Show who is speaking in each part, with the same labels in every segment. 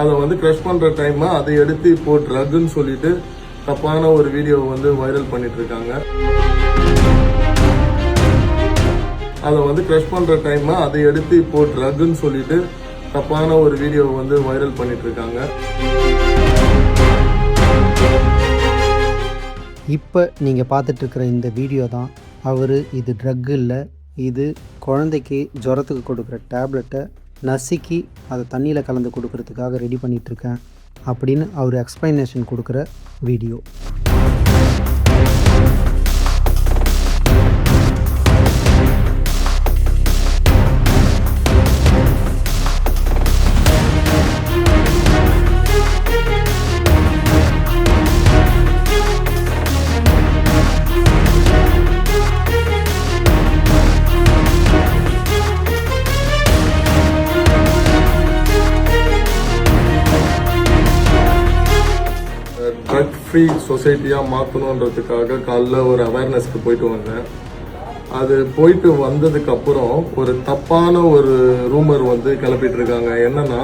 Speaker 1: அதை வந்து க்ரஷ் பண்ணுற டைமை அதை எடுத்து இப்போ ட்ரக்குன்னு சொல்லிட்டு தப்பான ஒரு வீடியோவை வந்து வைரல் பண்ணிட்டு இருக்காங்க. அதை வந்து க்ரஷ் பண்ணுற டைமை அதை எடுத்து இப்போ ட்ரக்குன்னு சொல்லிட்டு தப்பான ஒரு வீடியோவை வந்து வைரல் பண்ணிட்டு இருக்காங்க.
Speaker 2: இப்போ நீங்கள் பார்த்துட்ருக்கிற இந்த வீடியோ தான் இது ட்ரக் இல்லை, இது குழந்தைக்கு ஜுரத்துக்கு கொடுக்குற டேப்லெட்டை நசுக்கி அதை தண்ணியில் கலந்து கொடுக்கறதுக்காக ரெடி பண்ணிகிட்ருக்கேன் அப்படின்னு அவர் எக்ஸ்ப்ளனேஷன் கொடுக்குற வீடியோ.
Speaker 1: ட்ரக் ஃப்ரீ சொசைட்டியாக மாற்றணுன்றதுக்காக காலைல ஒரு அவேர்னஸ்க்கு போயிட்டு வந்தேன். அது போயிட்டு வந்ததுக்கப்புறம் ஒரு தப்பான ஒரு ரூமர் வந்து கிளப்பிட்டு இருக்காங்க. என்னன்னா,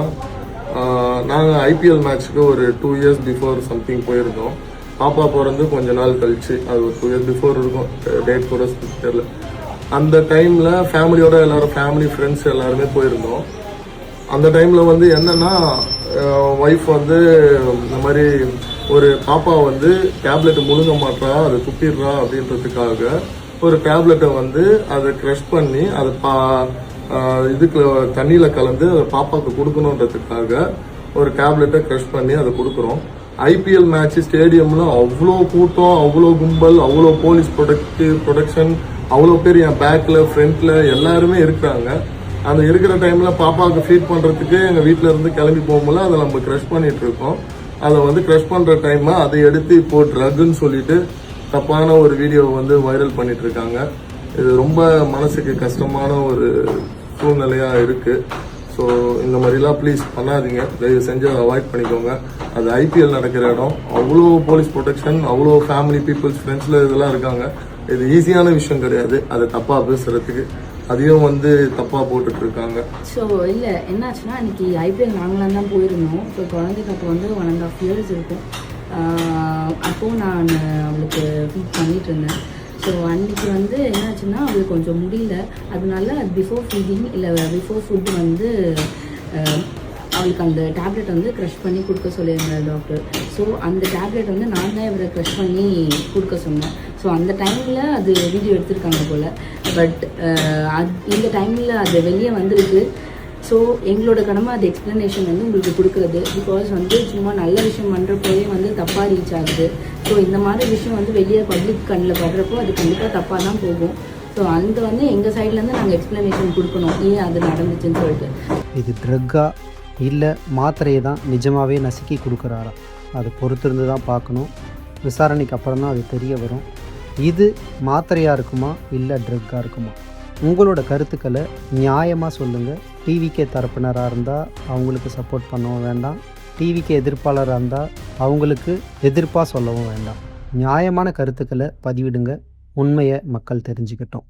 Speaker 1: நாங்கள் ஐபிஎல் மேட்ச்சுக்கு ஒரு 2 years பிஃபோர் சம்திங் போயிருந்தோம். பாப்பா பிறந்து கொஞ்ச நாள் கழிச்சு, அது ஒரு 2 years பிஃபோர் இருக்கும், டேட் கூட தெரியல. அந்த டைமில் ஃபேமிலியோட எல்லாரும் ஃபேமிலி ஃப்ரெண்ட்ஸ் எல்லாருமே போயிருந்தோம். அந்த டைமில் வந்து என்னன்னா, ஒய்ஃப் வந்து இந்த மாதிரி ஒரு பாப்பா வந்து டேப்லெட் முழுங்க மாட்டா, அதை துப்பிடுறா அப்படின்றதுக்காக ஒரு டேப்லெட்டை வந்து அதை க்ரஷ் பண்ணி அதை இதுக்கு தண்ணியில் கலந்து அதை பாப்பாவுக்கு கொடுக்கணுன்றதுக்காக ஒரு டேப்லெட்டை க்ரஷ் பண்ணி அதை கொடுக்குறோம். ஐபிஎல் மேட்ச் ஸ்டேடியம்ல அவ்வளோ கூட்டம், அவ்வளோ கும்பல், அவ்வளோ போலீஸ் ப்ரொடெக்ஷன், அவ்வளோ பேர் என் பேக்கில் ஃப்ரண்ட்ல எல்லாருமே இருக்கிறாங்க. அந்த இருக்கிற டைமில் பாப்பாவுக்கு ஃபீட் பண்ணுறதுக்கு எங்கள் வீட்டில் இருந்து கிளம்பி போகும்போது அதை நம்ம க்ரஷ் பண்ணிட்டு இருக்கோம். அதை வந்து க்ரஷ் பண்ணுற டைமை அதை எடுத்து இப்போ ட்ரக்குன்னு சொல்லிட்டு தப்பான ஒரு வீடியோவை வந்து வைரல் பண்ணிட்டு இருக்காங்க. இது ரொம்ப மனசுக்கு கஷ்டமான ஒரு சூழ்நிலையாக இருக்குது. ஸோ இந்த மாதிரிலாம் ப்ளீஸ் பண்ணாதீங்க, தயவு செஞ்சு அவாய்ட் பண்ணிக்கோங்க. அது ஐபிஎல் நடக்கிற இடம், அவ்வளோ போலீஸ் ப்ரொடெக்ஷன், அவ்வளோ ஃபேமிலி பீப்புள்ஸ் ஃப்ரெண்ட்ஸில் இதெல்லாம் இருக்காங்க. இது ஈஸியான விஷயம் கிடையாது அதை தப்பாக பேசுகிறதுக்கு. அதையும் வந்து தப்பாக போட்டுட்டு இருக்காங்க.
Speaker 3: ஸோ இல்லை என்னாச்சுன்னா, அன்றைக்கி ஐபிஎல் நாங்களாம் தான் போயிருந்தோம். ஸோ குழந்தைக்கு அப்போ வந்து 1.5 years இருக்கும். அப்போது நான் அவளுக்கு ஃபீட் பண்ணிகிட்டு இருந்தேன். ஸோ அன்றைக்கி வந்து என்னாச்சுன்னா, அவளுக்கு கொஞ்சம் முடியல. அதனால பிஃபோர் ஃபீடிங் இல்லை பிஃபோர் ஃபுட் வந்து அவளுக்கு அந்த டேப்லெட் வந்து க்ரஷ் பண்ணி கொடுக்க சொல்லியிருந்தார் டாக்டர். ஸோ அந்த டேப்லெட் வந்து நான் தான் இவரை க்ரஷ் பண்ணி கொடுக்க சொன்னேன். ஸோ அந்த டைமில் அது வீடியோ எடுத்திருக்காங்க போல். பட் இந்த டைமில் அது வெளியே வந்திருக்கு. ஸோ எங்களோட கடமை அது எக்ஸ்ப்ளனேஷன் வந்து உங்களுக்கு கொடுக்குறது. பிகாஸ் வந்து சும்மா நல்ல விஷயம் பண்ணுறப்போயே வந்து தப்பாக ரீச் ஆகுது. ஸோ இந்த மாதிரி விஷயம் வந்து வெளியே பப்ளிக் கண்ணில் படுறப்போ அது கண்டிப்பாக தப்பாக தான் போகும். ஸோ அந்த வந்து எங்கள் சைட்லேருந்து நாங்கள் எக்ஸ்ப்ளனேஷன் கொடுக்கணும், ஏன் அது நடந்துச்சுன்னு சொல்லிட்டு.
Speaker 2: இது ட்ரக்கா இல்லை மாத்திரையை தான் நிஜமாகவே நசுக்கி கொடுக்குறாரா, அதை பொறுத்திருந்து தான் பார்க்கணும். விசாரணைக்கு அப்புறம் தான் அது தெரிய வரும். இது மாத்திரையாக இருக்குமா இல்லை ட்ரக்காக இருக்குமா? உங்களோட கருத்துக்களை நியாயமாக சொல்லுங்கள். டிவிக்கே தரப்பினராக இருந்தால் அவங்களுக்கு சப்போர்ட் பண்ணவும் வேண்டாம், டிவிக்கு எதிர்ப்பாளராக இருந்தால் அவங்களுக்கு எதிர்ப்பாக சொல்லவும் வேண்டாம். நியாயமான கருத்துக்களை பதிவிடுங்க, உண்மையை மக்கள் தெரிஞ்சுக்கிட்டோம்.